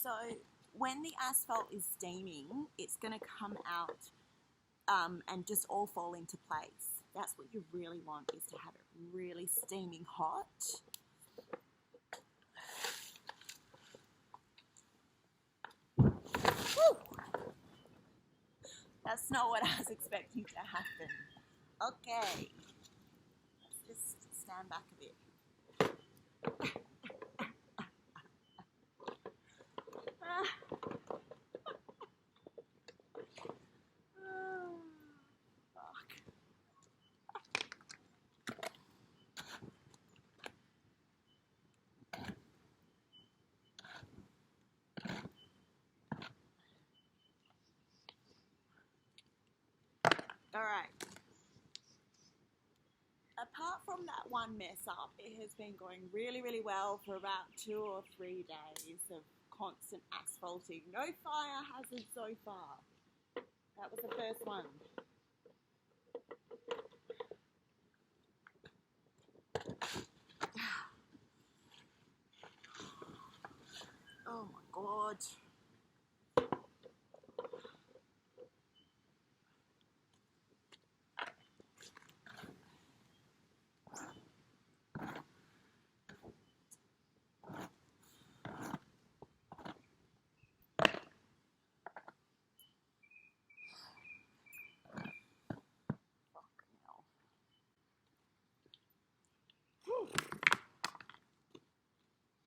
So when the asphalt is steaming, it's going to come out and just all fall into place. That's what you really want, is to have it really steaming hot. Woo! That's not what I was expecting to happen. Okay, let's just stand back a bit. Alright, apart from that one mess up, it has been going really, really well for about 2 or 3 days of constant asphalting. No fire hazards so far. That was the first one.